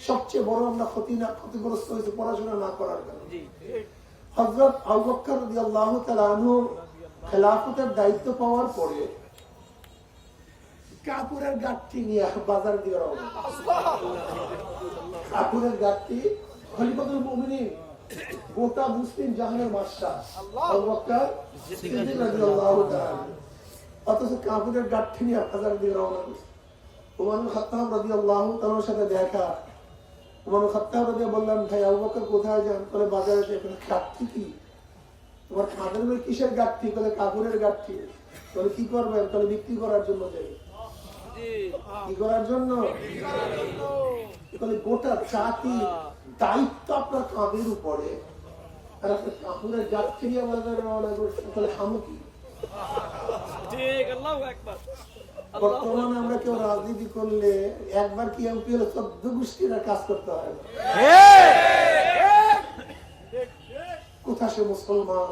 সবচেয়ে বড় আমরা ক্ষতিগ্রস্ত হয়েছে পড়াশোনা না করার কারণে। হযরত আবু বকর রাদিয়াল্লাহু তাআলা আনহু খেলাফতের দায়িত্ব পাওয়ার পরে কাপড়ের গাঁটটি নিয়ে বাজার দিয়ে রওনা। কাপড়ের গাঁটটি খলিফাতুল মুমিনিন গোটা মুসলিম জাহানের বাদশা আবু বকর সিদ্দিক রাদিয়াল্লাহু তাআলা, অথচ কাপড়ের গাঁটটি নিয়ে বাজার দিয়ে রওনা করছে। ওমর ইবনে খাত্তাব রাদিয়াল্লাহু তাআলার সাথে দেখা। ওমর ইবনে খাত্তাব রাদিয়াল্লাহু বললেন, ভাই আবু বকর কোথায় যান? বলে বাজারে যাই। গাঁটটি কি? তোমার খাদের মধ্যে কিসের গাঁটটি? বলে কাপড়ের গাঁটটি। বলে কি করবেন? বলে বিক্রি করার জন্য যাই। কি করার জন্য? বলে গোটা জাতি দায়িত্ব আপনার কাঁধের উপরে, আর আপনার কাপড়ের গাঁটটি নিয়ে বাজারে রওনা করছেন। বলে খামো কি? বর্তমানে আমরা কেউ রাজনীতি করলে একবার কি এমপি হলে 14 গোষ্ঠীর কাজ করতে হয়। কোথা সে মুসলমান,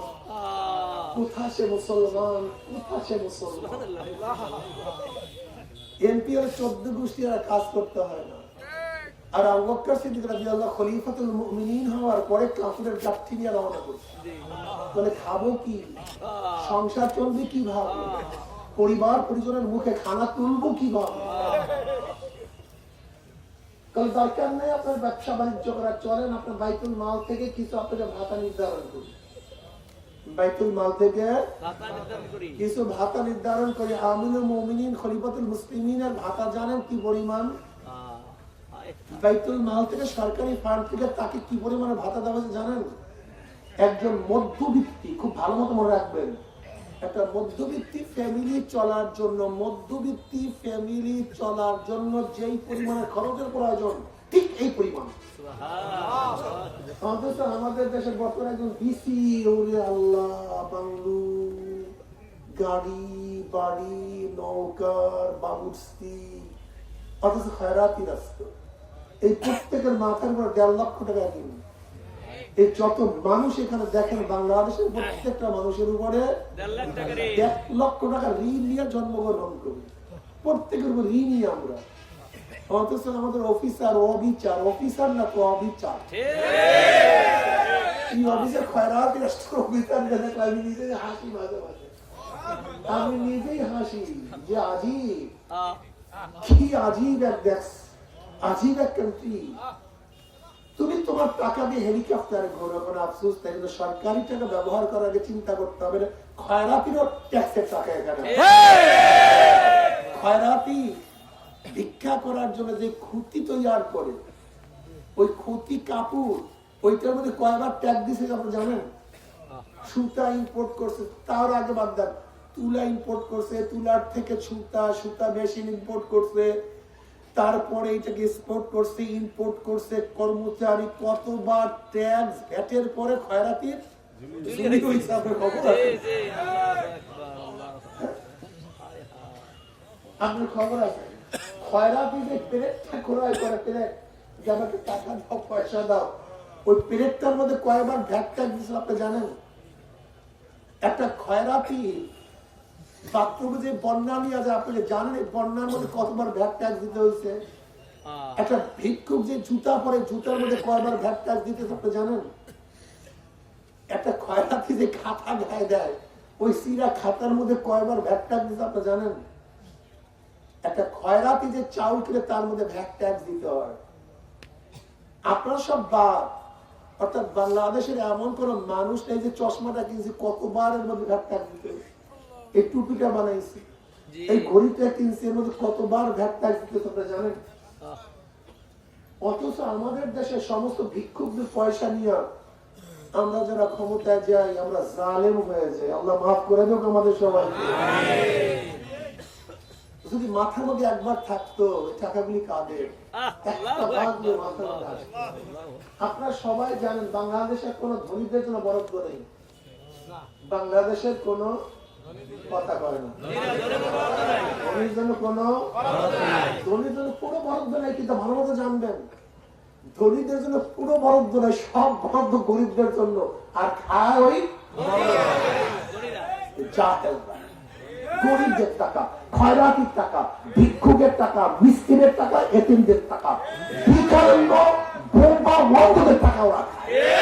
কোথা সে মুসলমান, কোথা সে মুসলমান। এমপি হলে 14 গোষ্ঠীর কাজ করতে হয় না। আর আবু বকর সিদ্দিক রাদিয়াল্লাহু খলিফাতুল মুমিনিন হওয়ার পরে কাপড়ের গাঁটটি নিয়ে রওনা করছে। বলে খাবো কি? সংসার চলবে কিভাবে? পরিবার পরিজনের মুখে খানা তুলবো কিভাবে? কারণ দরকার নেই আপনার ব্যবসা বাণিজ্য করা, চলেন আপনার বাইতুল মাল থেকে কিছু আপনাকে ভাতা নির্ধারণ করি। বাইতুল মাল থেকে কিছু ভাতা নির্ধারণ করি। আমিনুল মুমিনিন খলিফাতুল মুসলিমিনের ভাতা জানেন কি পরিমাণ? বাইতুল মাল থেকে সরকারি ফান্ড থেকে তাকে কি পরিমাণে ভাতা দেওয়া হয়েছে জানেন? একজন মধ্যবিত্তি, খুব ভালো মতো মনে রাখবেন, একটা মধ্যবিত্তি ফ্যামিলি চলার জন্য যেই পরিমাণের খরচের প্রয়োজন ঠিক এই পরিমাণ। অথচ আমাদের দেশের বর্তমানে একজন ডিসি, ওরে আল্লাহ, বাংলু, গাড়ি, বাড়ি, নৌকার, বাবুর্চি, অথচ খয়রাতি রাস্তা। এই প্রত্যেকের মাথার উপর 1.5 লক্ষ টাকা দিন। এই যত মানুষ এখানে দেখেন বাংলাদেশের প্রত্যেকটা মানুষের উপরে 1 লক্ষ টাকা ঋণ নিয়ে জন্মগ্রহণ করি। প্রত্যেকের উপর ঋণই আমরা। অথচ আমাদের অফিসার অবিচার, অফিসার না তো অবিচার। এই অফিসার খয়রাতি রাষ্ট্র অফিসার দেখলে আমি নিজেই হাসি, মাঝে মাঝে আমি নিজেই হাসি যে আজীব, কি আজীব এক দেশ, আজীব এক কান্ট্রি। তুমি তোমার টাকা দিয়ে হেলিকপ্টারে ঘোরো, কোনো আফসোস তাই, কিন্তু সরকারি টাকা ব্যবহার করার আগে চিন্তা করতে হবে খয়রাতিরও ট্যাক্সের টাকা এখানে। খয়রাতি ভিক্ষা করার জন্য যে খুঁতি তৈরি করে, ওই খুঁতি কাপড়, ওইটার মধ্যে কয়বার ট্যাক্স দিছে আপনি জানেন? সুতা ইম্পোর্ট করছে, তার আগে বাদ দেন, তুলা ইম্পোর্ট করছে, তুলার থেকে সুতা, সুতা মেশিন ইম্পোর্ট করছে, তারপরে এটাকে এক্সপোর্ট করছে, ইম্পোর্ট করছে, কর্মচারী, কতবার ট্যাক্স, ভ্যাটের পরে খয়রাতির হিসাবে খবর আছে? আপনার খবর আছে? খয়রাতি যে প্লেটটা ক্রয় করে, প্লেট যে আমাকে টাকা দাও, পয়সা দাও, ওই প্লেটটার মধ্যে কয়বার ভ্যাট ট্যাক্স দিয়েছিল আপনি জানেন? একটা খয়রাতি বাথরুমে যে বন্যা নিয়ে যায়, আপনি জানেন এই বন্যার মধ্যে কতবার ভ্যাট ট্যাক্স দিতে হয়েছে? একটা ভিক্ষুক যে জুতা পরে, জুতার মধ্যে কয়বার ভ্যাট ট্যাক্স দিতে আপনি জানেন? একটা খয়রাতি যে খাতা গায়ে দেয়, ওই সিরা খাতার মধ্যে কয়বার ভ্যাট ট্যাক্স দিতে আপনি জানেন? একটা খয়রাতি যে চাউল কিনে তার মধ্যে ভ্যাট ট্যাক্স দিতে হয়। আপনারা সব বাদ, অর্থাৎ বাংলাদেশের এমন কোন মানুষ নেই যে চশমাটা কিনছে কতবার এর মধ্যে ভ্যাট ট্যাক্স দিতে হয়েছে। এই টুপিটা বানাইছি, এই ঘড়িটা কিনছি, এর মধ্যে কতবার ভ্যাট ট্যাক্স দিতে আপনারা জানেন? অথচ আমাদের দেশে সমস্ত ভিক্ষুকদের পয়সা নিয়ে আমরা যারা ক্ষমতায় যাই, আমরা জালেম হয়ে যাই। আল্লাহ মাফ করে দেব আমাদের সবাইকে। যদি মাথার মধ্যে একবার থাকতো টাকাগুলি কাদের, আপনারা সবাই জানেন বাংলাদেশের কোন ধনীদের জন্য বরাদ্দ নেই। বাংলাদেশের কোন কথা করে না, ধনীর জন্য কোনো বরাদ্দ নেই। কিন্তু ভালো মতো জানবেন, ধনীদের জন্য পুরো বরাদ্দ নেই, সব বরাদ্দ গরিবদের জন্য। আর খায় ওই গরিবদের টাকা, খয়রাতির টাকা, ভিক্ষুকের টাকা, মিসকিনের টাকা, এতিমদের টাকা। বিকল্প মহব্বতের টাকা ওরা খায়।